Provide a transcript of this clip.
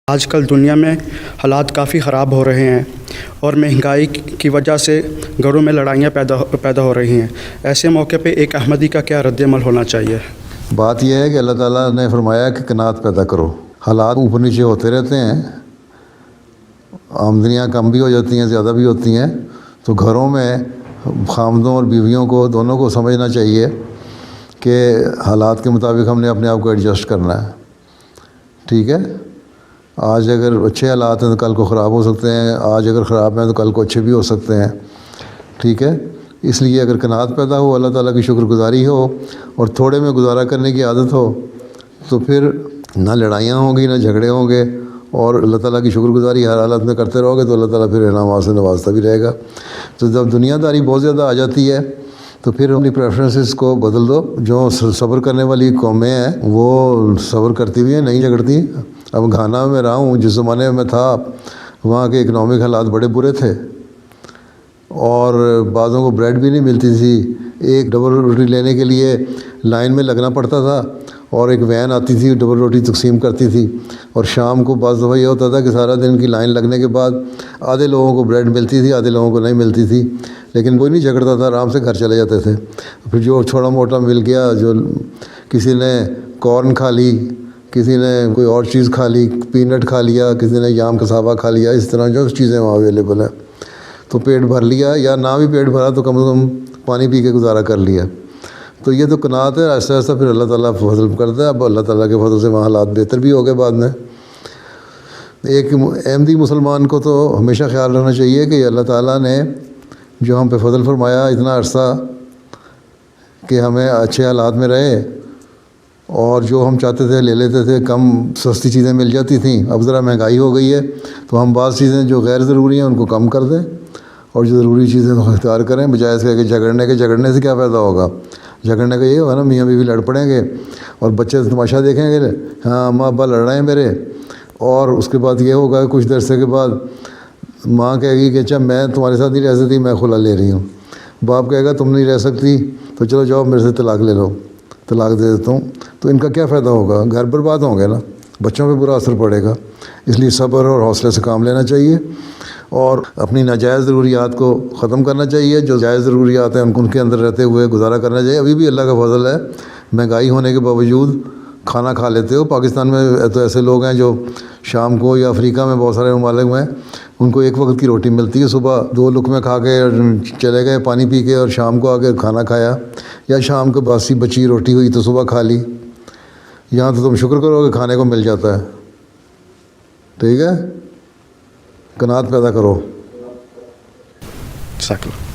آج کل دنیا میں حالات کافی خراب ہو رہے ہیں اور مہنگائی کی وجہ سے گھروں میں لڑائیاں پیدا ہو رہی ہیں۔ ایسے موقع پہ ایک احمدی کا کیا رد عمل ہونا چاہیے؟ بات یہ ہے کہ اللہ تعالیٰ نے فرمایا کہ قناعت پیدا کرو۔ حالات اوپر نیچے ہوتے رہتے ہیں، آمدنیاں کم بھی ہو جاتی ہیں، زیادہ بھی ہوتی ہیں، تو گھروں میں خامدوں اور بیویوں کو دونوں کو سمجھنا چاہیے کہ حالات کے مطابق ہم نے اپنے آپ کو ایڈجسٹ کرنا ہے۔ ٹھیک ہے، آج اگر اچھے حالات ہیں تو کل کو خراب ہو سکتے ہیں، آج اگر خراب ہیں تو کل کو اچھے بھی ہو سکتے ہیں۔ ٹھیک ہے، اس لیے اگر قناعت پیدا ہو، اللہ تعالیٰ کی شکر گزاری ہو اور تھوڑے میں گزارا کرنے کی عادت ہو، تو پھر نہ لڑائیاں ہوں گی، نہ جھگڑے ہوں گے، اور اللہ تعالیٰ کی شکر گزاری ہر حالت میں کرتے رہو گے تو اللہ تعالیٰ پھر انعامات سے نوازتا بھی رہے گا۔ تو جب دنیا داری بہت زیادہ آ جاتی ہے تو پھر اپنی پریفرنسز کو بدل دو۔ جو صبر کرنے والی قومیں ہیں وہ صبر کرتی بھی ہیں، نہیں جھگڑتی۔ اب گھانا میں رہا ہوں، جس زمانے میں میں تھا وہاں کے اکنامک حالات بڑے برے تھے اور بعضوں کو بریڈ بھی نہیں ملتی تھی۔ ایک ڈبل روٹی لینے کے لیے لائن میں لگنا پڑتا تھا اور ایک وین آتی تھی ڈبل روٹی تقسیم کرتی تھی، اور شام کو بعض دفعہ یہ ہوتا تھا کہ سارا دن کی لائن لگنے کے بعد آدھے لوگوں کو بریڈ ملتی تھی، آدھے لوگوں کو نہیں ملتی تھی، لیکن کوئی نہیں جھگڑتا تھا، آرام سے گھر چلے جاتے تھے۔ پھر جو چھوٹا موٹا مل گیا، جو کسی نے کارن کھا لی، کسی نے کوئی اور چیز کھا لی، پینٹ کھا لیا، کسی نے یام کسابہ کھا لیا، اس طرح جو چیزیں وہاں اویلیبل ہیں، تو پیٹ بھر لیا، یا نہ بھی پیٹ بھرا تو کم از کم پانی پی کے گزارا کر لیا۔ تو یہ تو قناعت ہے۔ ایسا ایسا پھر اللہ تعالیٰ فضل کرتا ہے۔ اب اللہ تعالیٰ کے فضل سے وہاں حالات بہتر بھی ہو گئے بعد میں۔ ایک احمدی مسلمان کو تو ہمیشہ خیال رکھنا چاہیے کہ اللہ تعالیٰ نے جو ہم پہ فضل فرمایا اتنا عرصہ کہ ہمیں اچھے حالات میں رہے، اور جو ہم چاہتے تھے لے لیتے تھے، کم سستی چیزیں مل جاتی تھیں۔ اب ذرا مہنگائی ہو گئی ہے تو ہم بعض چیزیں جو غیر ضروری ہیں ان کو کم کر دیں اور جو ضروری چیزیں اختیار کریں، بجائے اس کے جھگڑنے سے کیا فائدہ ہوگا؟ جھگڑنے کا یہ ہوگا نا، میاں بیوی لڑ پڑیں گے اور بچے تماشا دیکھیں گے، ہاں اماں ابا لڑ رہے ہیں میرے، اور اس کے بعد یہ ہوگا کہ کچھ عرصے کے بعد ماں کہے گی کہ اچھا میں تمہارے ساتھ نہیں رہ سکتی، میں خلا لے رہی ہوں۔ باپ کہے گا تم نہیں رہ سکتی تو چلو جاؤ میرے سے طلاق لے لو، طلاق دے دیتا ہوں۔ تو ان کا کیا فائدہ ہوگا؟ گھر برباد ہوں گے نا، بچوں پہ برا اثر پڑے گا۔ اس لیے صبر اور حوصلے سے کام لینا چاہیے اور اپنی ناجائز ضروریات کو ختم کرنا چاہیے۔ جو جائز ضروریات ہیں ان کے اندر رہتے ہوئے گزارا کرنا چاہیے۔ ابھی بھی اللہ کا فضل ہے، مہنگائی ہونے کے باوجود کھانا کھا لیتے ہو۔ پاکستان میں تو ایسے لوگ ہیں جو شام کو، یا افریقہ میں بہت سارے ممالک میں، ان کو ایک وقت کی روٹی ملتی ہے، صبح 2 لقمے کھا کے چلے گئے پانی پی کے، اور شام کو آ کے کھانا کھایا، یا شام کو باسی بچی روٹی ہوئی تو صبح کھا لی۔ یہاں تو تم شکر کرو کہ کھانے کو مل جاتا ہے۔ ٹھیک ہے، قناعت پیدا کرو۔ جزاک اللہ۔